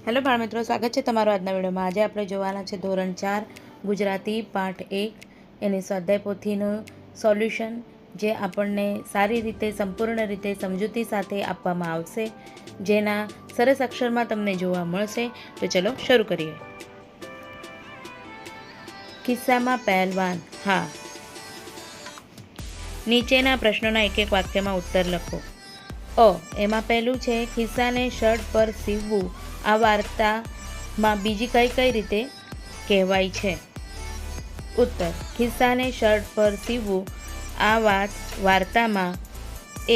Hello બાળ મિત્રો, સ્વાગત છે તમારો આજના વિડીયોમાં। આજે આપણે જોવાના છે ધોરણ 4 ગુજરાતી પાઠ 1 એની સ્વાધ્યાય પોથીનું સોલ્યુશન, જે આપણને સારી રીતે સંપૂર્ણ રીતે સમજૂતી સાથે આપવામાં આવશે, જેના સરસ અક્ષરમાં તમને જોવા મળશે। તો ચલો શરૂ કરીએ। કિસ્સામાં પહેલવાન હા। નીચેના પ્રશ્નોના એક એક વાક્યમાં ઉત્તર લખો। એમાં પહેલું છે, ખિસ્સાને શર્ટ પર સીવવું આ વાર્તામાં બીજી કઈ કઈ રીતે કહેવાય છે? ઉત્તર, ખિસ્સાને શર્ટ પર સીવવું આ વાર્તામાં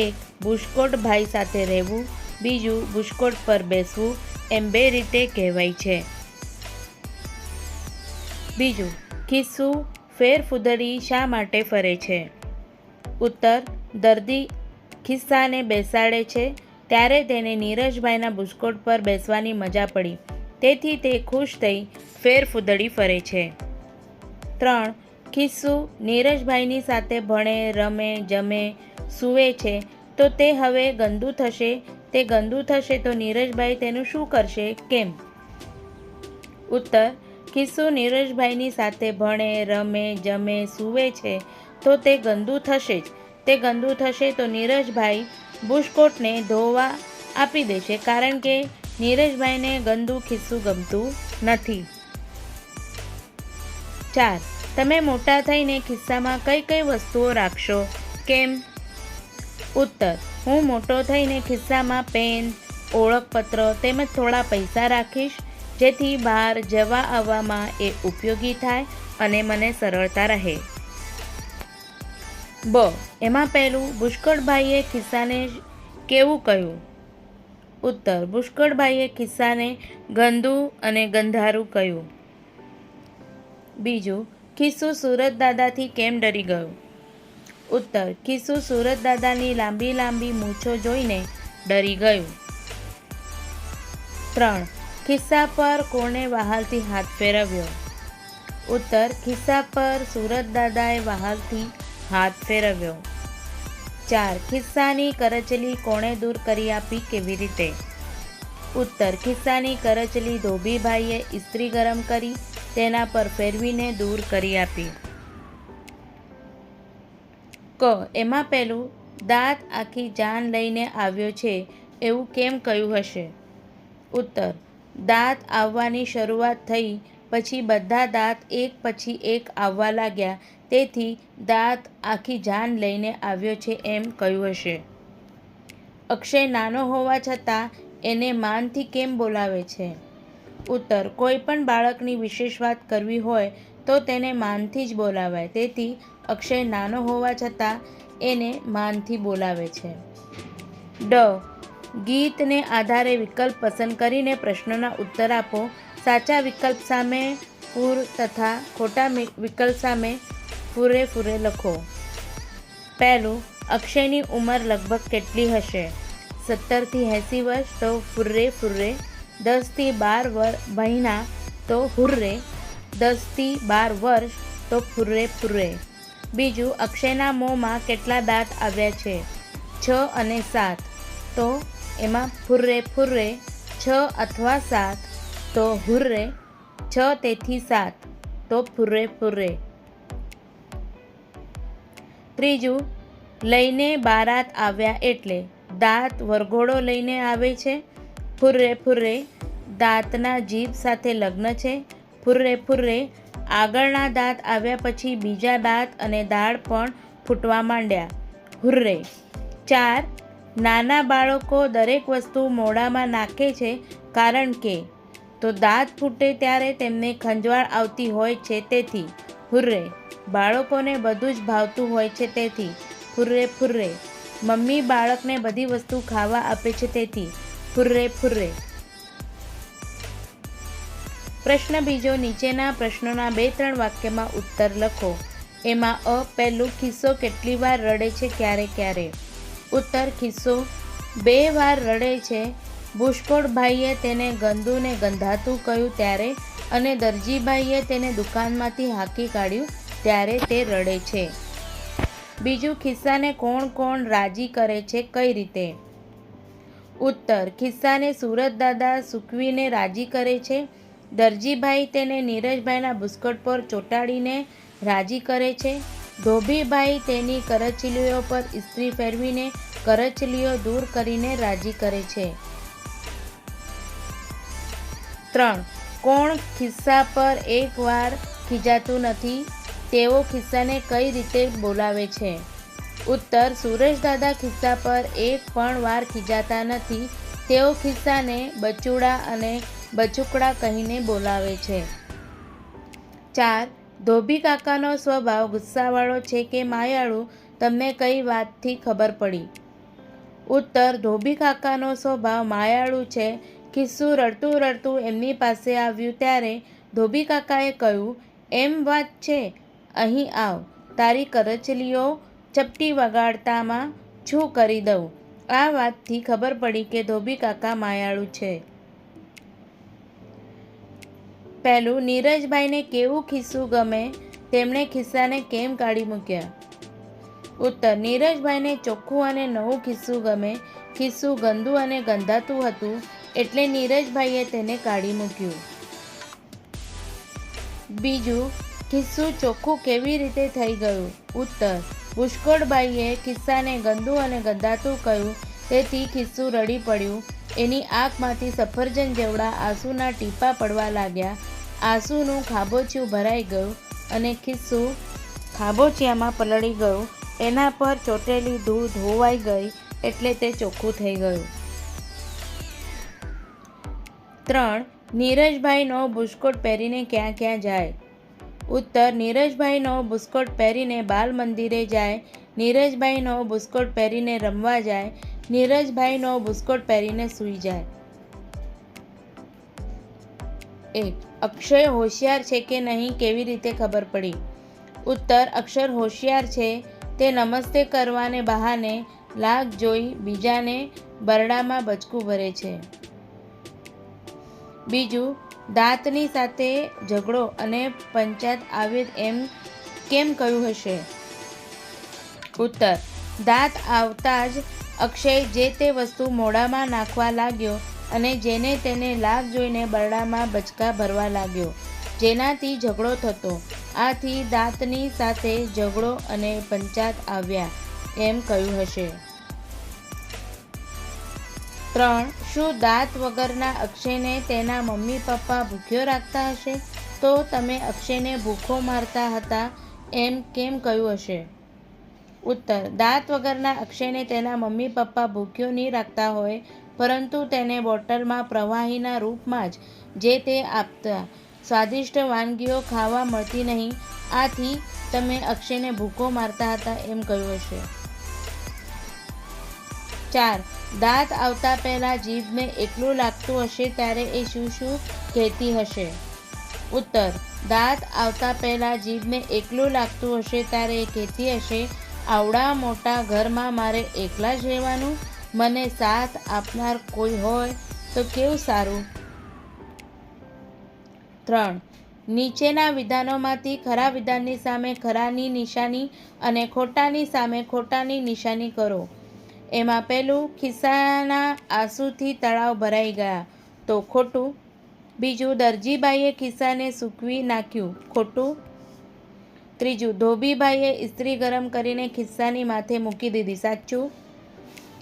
એક, બુશકોટ ભાઈ સાથે રહેવું, બીજું, બુશકોટ પર બેસવું એમ બે રીતે કહેવાય છે। બીજું, ખિસ્સું ફેરફૂદડી શા માટે ફરે છે? ઉત્તર, દર્દી ખિસ્સાને બેસાડે છે ત્યારે તેને નીરજભાઈના બુશકોટ પર બેસવાની મજા પડી, તેથી તે ખુશ થઈ ફેરફૂદડી ફરે છે। 3. ખિસ્સું નીરજભાઈની સાથે ભણે, રમે, જમે, સૂવે છે તો તે હવે ગંદુ થશે। તે ગંદુ થશે તો નીરજભાઈ તેનું શું કરશે? કેમ? ઉત્તર, ખિસ્સું નીરજભાઈની સાથે ભણે, રમે, જમે, સૂવે છે તો તે ગંદુ થશે જ। તે ગંદુ થશે તો નીરજભાઈ બુશકોટને ધોવા આપી દેશે, કારણ કે નીરજભાઈને ગંદુ ખિસ્સું ગમતું નથી। 4. તમે મોટા થઈને ખિસ્સામાં કઈ કઈ વસ્તુઓ રાખશો? કેમ? ઉત્તર, હું મોટો થઈને ખિસ્સામાં પેન, ઓળખપત્ર તેમજ થોડા પૈસા રાખીશ, જેથી બહાર જવા આવવામાં એ ઉપયોગી થાય અને મને સરળતા રહે। એમાં પહેલું, બુશકોટભાઈએ ખિસ્સાને કેવું કહ્યું? ઉત્તર, બુશકોટભાઈએ ખિસ્સાને ગંદુ અને ગંધારું કહ્યું। બીજું, ખિસ્સું સુરતદાદાથી કેમ ડરી ગયું? ઉત્તર, ખિસ્સું સુરતદાદાની લાંબી લાંબી મૂછો જોઈને ડરી ગયું। 3. ખિસ્સા પર કોણે વહાલથી હાથ ફેરવ્યો? ઉત્તર, ખિસ્સા પર સુરતદાદાએ વહાલથી હાથ ફેરવ્યો। 4. ખિસ્સાની કરચલી કોણે દૂર કરી આપી, કેવી રીતે? ઉત્તર, ખિસ્સાની કરચલી ધોબીભાઈએ ઇસ્ત્રી ગરમ કરી તેના પર ફેરવીને દૂર કરી આપી। એમાં પહેલું, દાંત આખી જાન લઈને આવ્યો છે એવું કેમ કહ્યું હશે? ઉત્તર, દાંત આવવાની શરૂઆત થઈ પછી બધા દાંત એક પછી એક આવવા લાગ્યા, તેથી દાંત આખી જાન લઈને આવ્યો છે એમ કહ્યું હશે। અક્ષય નાનો હોવા છતાં એને માનથી કેમ બોલાવે છે? ઉત્તર, કોઈ પણ બાળકની વિશેષ વાત કરવી હોય તો તેને માનથી જ બોલાવાય, તેથી અક્ષય નાનો હોવા છતાં એને માનથી બોલાવે છે। ગીતને આધારે વિકલ્પ પસંદ કરીને પ્રશ્નોના ઉત્તર આપો। સાચા વિકલ્પ સામે ફૂર તથા ખોટા વિકલ્પ સામે ફૂરે ફૂરે લખો। પહેલું, અક્ષયની ઉંમર લગભગ કેટલી હશે? 17 થી 80 વર્ષ તો ફુર્રે ફુર્રે, 10 થી 12 મહિના તો હુર્રે, 10 થી 12 વર્ષ તો ફુર્રે ફુર્રે। બીજું, અક્ષયના મોંમાં કેટલા દાંત આવ્યા છે? 6 અને 7 તો એમાં ફુર્રે ફુર્રે 6 અથવા 7 તો હુર્રે, 6 તેથી 7 તો ફુર્રે ફુર્રે। ત્રીજું, લઈને બારાત આવ્યા એટલે દાંત વરઘોડો લઈને આવે છે, ફુર્રે ફુર્રે દાંતના જીભ સાથે લગ્ન છે, ફુર્રે ફુર્રે આગળના દાંત આવ્યા પછી બીજા દાંત અને દાઢ પણ ફૂટવા માંડ્યા, હુર્રે। 4. નાના બાળકો દરેક વસ્તુ મોઢામાં નાખે છે કારણ કે તો દાંત ફૂટે ત્યારે તેમને ખંજવાળ આવતી હોય છે, તેથી હુર્રે। બાળકોને બધું જ ભાવતું હોય છે, તેથી ફુર્રે ફુર્રે। મમ્મી બાળકને બધી વસ્તુ ખાવા આપે છે, તેથી ફુર્રે ફુર્રે। પ્રશ્ન બીજો, નીચેના પ્રશ્નોના 2-3 વાક્યમાં ઉત્તર લખો। એમાં પહેલું, ખિસ્સો કેટલી વાર રડે છે, ક્યારે ક્યારે? ઉત્તર, ખિસ્સો 2 વાર રડે છે। બુશકોટભાઈએ તેને ગંદુ ને ગંધાતું કહ્યું ત્યારે અને દરજીભાઈએ તેને દુકાનમાંથી હાંકી કાઢ્યું ત્યારે તે રડે છે। બીજું, ખિસ્સાને કોણ કોણ રાજી કરે છે, કઈ રીતે? ઉત્તર, ખિસ્સાને સુરતદાદા સૂકવીને રાજી કરે છે. દરજીભાઈ તેને નીરજભાઈના બુસ્કોટ પર ચોંટાડીને રાજી કરે છે. ધોબીભાઈ તેની કરચલીઓ પર ઇસ્ત્રી ફેરવીને કરચલીઓ દૂર કરીને રાજી કરે છે. 3. કોણ ખિસ્સા પર એકવાર ખીજાતું નથી? તેઓ ખિસ્સાને કઈ રીતે બોલાવે છે? ઉત્તર, સુરેશદાદા ખિસ્સા પર એક પણ વાર ખીજાતા નથી. તેઓ ખિસ્સાને બચુડા અને બચુકડા કહીને બોલાવે છે. 4. ધોબી કાકાનો સ્વભાવ ગુસ્સાવાળો છે કે માયાળુ? તમને કઈ વાતથી ખબર પડી? ઉત્તર, ધોબી કાકાનો સ્વભાવ માયાળુ છે. ખિસ્સું રડતું રડતું એમની પાસે આવ્યું ત્યારે ધોબી કાકાએ કહ્યું, એમ વાત છે, અહીં આવ, તારી કરચલીઓ ચપટી વગાડતામાં છું કરી દઉં. આ વાતથી ખબર પડી કે ધોબી કાકા માયાળુ છે. પહેલું, નીરજભાઈને કેવું ખિસ્સું ગમે? તેમણે ખિસ્સાને કેમ કાઢી મૂક્યા? ઉત્તર, નીરજભાઈને ચોખ્ખું અને નવું ખિસ્સું ગમે. ખિસ્સું ગંદુ અને ગંધાતું હતું એટલે નીરજભાઈએ તેને કાઢી મૂક્યું. બીજું, ખિસ્સું ચોખ્ખું કેવી રીતે થઈ ગયું? ઉત્તર, બુસ્કોટબાઈએ ખિસ્સાને ગંદુ અને ગંધાતું કહ્યું તેથી ખિસ્સું રડી પડ્યું. એની આંખમાંથી સફરજન જેવડા આંસુના ટીપાં પડવા લાગ્યા. આંસુનું ખાબોચિયું ભરાઈ ગયું અને ખિસ્સું ખાબોચિયામાં પલળી ગયું. એના પર ચોટેલી ધૂળ ધોવાઈ ગઈ એટલે તે ચોખ્ખું થઈ ગયું. 3. નીરજભાઈનો બુસ્કોટ પહેરીને ક્યાં ક્યાં જાય? ઉત્તર, નીરજભાઈનો બુસ્કોટ પહેરીને બાલ મંદિરે જાય. નીરજભાઈનો બુસ્કોટ પહેરીને રમવા જાય. નીરજભાઈનો બુસ્કોટ પહેરીને સૂઈ જાય. 1. અક્ષય હોશિયાર છે કે નહીં કેવી રીતે ખબર પડી? ઉત્તર, અક્ષર હોશિયાર છે. તે નમસ્તે કરવાને બહાને લાગ જોઈ બીજાને બરડામાં બચકું ભરે છે. બીજું, દાંતની સાથે ઝઘડો અને પંચાયત આવે એમ કેમ કહ્યું હશે? ઉત્તર, દાંત આવતા જ અક્ષય જે તે વસ્તુ મોઢામાં નાખવા લાગ્યો અને જેને તેને લાગ જોઈને બરડામાં બચકા ભરવા લાગ્યો, જેનાથી ઝઘડો થતો. આથી દાંતની સાથે ઝઘડો અને પંચાયત આવ્યા એમ કહ્યું હશે. 3. શું દાંત વગરના અક્ષયને તેના મમ્મી પપ્પા ભૂખ્યો રાખતા હશે? તો તમે અક્ષયને ભૂખો મારતા હતા એમ કેમ કહ્યું હશે? ઉત્તર, દાંત વગરના અક્ષયને તેના મમ્મી પપ્પા ભૂખ્યો નહીં રાખતા હોય, પરંતુ તેને બોટલમાં પ્રવાહીના રૂપમાં જે તે આપતા. સ્વાદિષ્ટ વાનગીઓ ખાવા મળતી નહીં, આથી તમે અક્ષયને ભૂખો મારતા હતા એમ કહ્યું હશે. 4. દાંત આવતા પહેલાં જીભને એકલું લાગતું હશે ત્યારે એ શું શું કહેતી હશે? ઉત્તર, દાંત આવતા પહેલાં જીભને એકલું લાગતું હશે ત્યારે એ કહેતી હશે, આવડા મોટા ઘરમાં મારે એકલા જ રહેવાનું? મને સાથ આપનાર કોઈ હોય તો કેવું સારું. 3. નીચેના વિધાનોમાંથી ખરા વિધાનની સામે ખરાની નિશાની અને ખોટાની સામે ખોટાની નિશાની કરો. એમાં પહેલું, ખિસ્સાના આંસુથી તળાવ ભરાઈ ગયા તો ખોટું. બીજું, દરજીબાઈએ ખિસ્સાને સૂકવી નાખ્યું, ખોટું. ત્રીજું, ધોબીબાઈએ ઇસ્ત્રી ગરમ કરીને ખિસ્સાની માથે મૂકી દીધી, સાચું.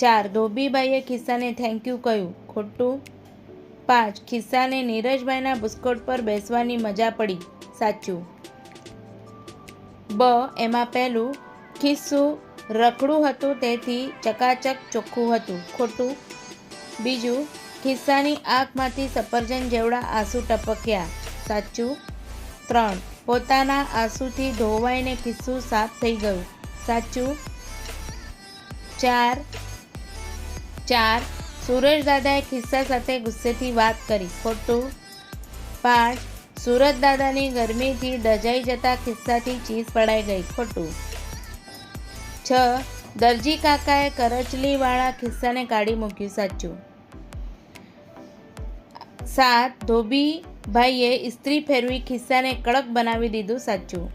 4. ધોબીબાઈએ ખિસ્સાને થેન્ક યુ કહ્યું, ખોટું. 5. ખિસ્સાને નીરજભાઈના બુસ્કોટ પર બેસવાની મજા પડી, સાચું. બ. એમાં પહેલું, ખિસ્સું રખડું હતું તેથી ચકાચક ચોખ્ખું હતું, ખોટું. બીજું, ખિસ્સાની આંખમાંથી સફરજન જેવડા આંસુ ટપક્યા, સાચું. 3. પોતાના આંસુથી ધોવાઈને ખિસ્સું સાફ થઈ ગયું, સાચું. 4. સુરેશદાદાએ ખિસ્સા સાથે ગુસ્સેથી વાત કરી, ખોટું. 5. સુરતદાદાની ગરમીથી દજાઈ જતા ખિસ્સાથી ચીસ પડાઈ ગઈ, ખોટું. 6. દરજી કાકાએ કરચલીવાળા ખિસ્સાને કાઢી મૂક્યું, સાચું. 7. ધોબીભાઈએ ઇસ્ત્રી ફેરવી ખિસ્સાને કડક બનાવી દીધું, સાચું.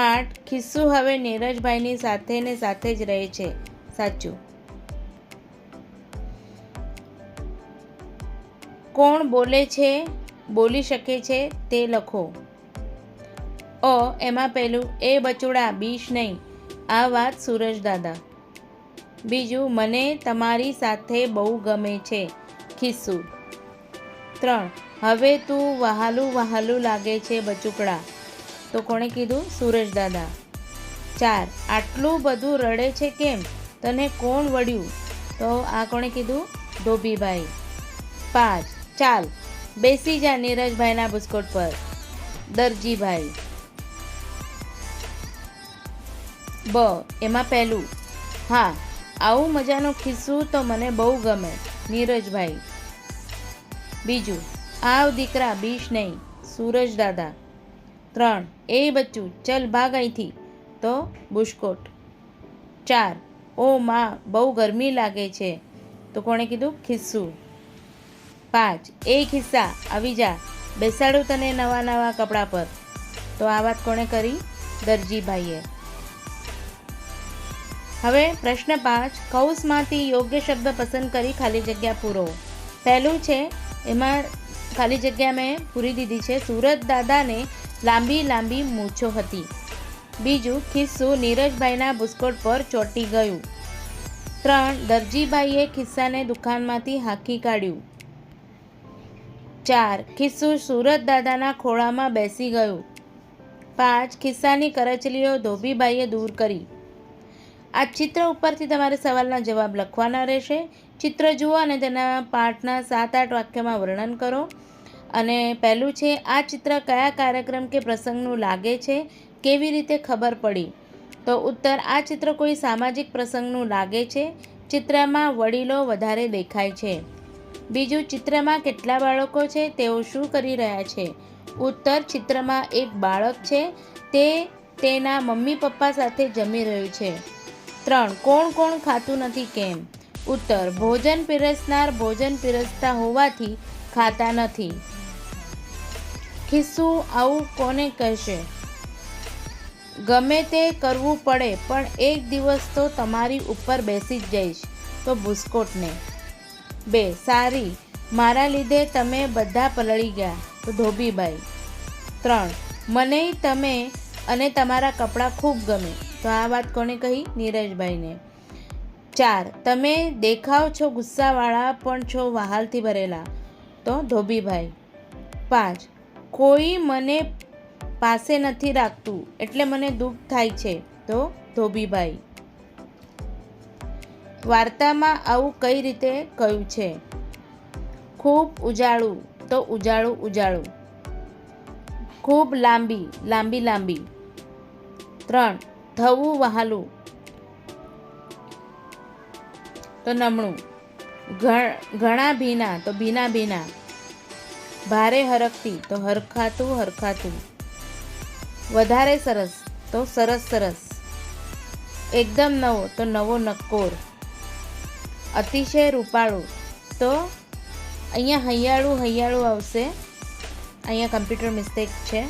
8. ખિસ્સું હવે નીરજભાઈની સાથે ને સાથે જ રહે છે, સાચું. કોણ બોલે છે, બોલી શકે છે તે લખો. અ એમાં પહેલું, એ બચુડા બીશ નહીં, આ વાત સૂરજ દાદા. બીજું, મને તમારી સાથે બહુ ગમે છે, ખિસ્સુ. 3, હવે તું વહાલું વહાલું લાગે છે બચુકડા, તો કોણે કીધું? સૂરજ દાદા. 4, આટલું બધું રડે છે કેમ, તને કોણ વળ્યું, તો આ કોણે કીધું? ધોબીભાઈ. 5, ચાલ બેસી જા નીરજભાઈના બુસ્કોટ પર, દરજીભાઈ. બ એમાં પહેલું, હા આવું મજાનું ખિસ્સું તો મને બહુ ગમે, નીરજભાઈ. બીજું, આવ દીકરા બીશ નહીં, સૂરજ દાદા. 3, એ બચ્ચું ચલ ભાગ અહીંથી, તો બુસ્કોટ. 4, ઓ માં બહુ ગરમી લાગે છે, તો કોણે કીધું? ખિસ્સું. 5, એ ખિસ્સા આવી જા, બેસાડું તને નવા નવા કપડાં પર, તો આ વાત કોણે કરી? દરજીભાઈએ. હવે પ્રશ્ન 5, કૌંસમાંથી યોગ્ય શબ્દ પસંદ કરી ખાલી જગ્યા પૂરો. પહેલું છે એમાં ખાલી જગ્યા મેં પૂરી દીધી છે, સૂરજ દાદાને લાંબી લાંબી મૂછો હતી. બીજું, ખિસ્સું નીરજભાઈના બુસ્કોટ પર ચોંટી ગયું. 3, દરજીભાઈએ ખિસ્સાને દુકાનમાંથી હાંકી કાઢ્યું. 4, ખિસ્સું સૂરજ દાદાના ખોળામાં બેસી ગયું. 5, ખિસ્સાની કરચલીઓ ધોબીભાઈએ દૂર કરી. આ ચિત્ર ઉપરથી તમારે સવાલના જવાબ લખવાના રહેશે. ચિત્ર જુઓ અને તેના પાઠના 7-8 વાક્યમાં વર્ણન કરો. અને પહેલું છે, આ ચિત્ર કયા કાર્યક્રમ કે પ્રસંગનું લાગે છે, કેવી રીતે ખબર પડી, તો ઉત્તર, આ ચિત્ર કોઈ સામાજિક પ્રસંગનું લાગે છે, ચિત્રમાં વડીલો વધારે દેખાય છે. બીજું, ચિત્રમાં કેટલા બાળકો છે, તેઓ શું કરી રહ્યા છે, ઉત્તર, ચિત્રમાં એક બાળક છે, તે તેના મમ્મી પપ્પા સાથે જમી રહ્યું છે. 3, કોણ કોણ ખાતું નથી કેમ, ઉત્તર, ભોજન પીરસનાર ભોજન પીરસતા હોવાથી ખાતા નથી. ખિસ્સું આવું કોને કહેશે, ગમે તે કરવું પડે પણ એક દિવસ તો તમારી ઉપર બેસી જ જઈશ, તો બુસ્કોટને. 2, સારી, મારા લીધે તમે બધા પલળી ગયા, તો ધોબીભાઈ. 3, મને તમે અને તમારા કપડાં ખૂબ ગમે, તો આ વાત કોને કહી? નીરજભાઈને. 4, તમે દેખાવ છો ગુસ્સાવાળા પણ છો વહાલથી ભરેલા, તો ધોબીભાઈ. 5, કોઈ મને પાસે નથી રાખતું એટલે મને દુઃખ થાય છે, તો ધોબીભાઈ. વાર્તામાં આવું કઈ રીતે કહ્યું છે? ખૂબ ઉજાળું, તો ઉજાળું ઉજાળું. ખૂબ લાંબી, લાંબી લાંબી. 3, થવું વહાલું, તો નમણું. ઘણા ભીના, તો ભીના ભીના. ભારે હરખતી, તો હરખાતું હરખાતું. વધારે સરસ, તો સરસ સરસ. એકદમ નવો, તો નવો નક્કોર. અતિશય રૂપાળું, તો અહીંયા હૈયાળું હૈયાળું આવશે, અહીંયા કમ્પ્યુટર મિસ્ટેક છે.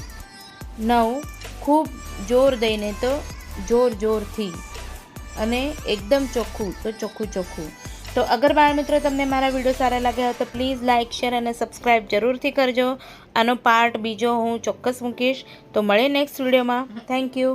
9, ખૂબ જોર દઈને, તો જોર જોરથી. અને એકદમ ચોખ્ખું, તો ચોખ્ખું ચોખ્ખું. તો અગર બાળ મિત્રો તમને મારા વિડીયો સારા લાગ્યા હોય તો પ્લીઝ લાઇક, શેર અને સબસ્ક્રાઈબ જરૂરથી કરજો. આનો પાર્ટ બીજો હું ચોક્કસ મૂકીશ. તો મળે નેક્સ્ટ વિડીયોમાં. Thank you.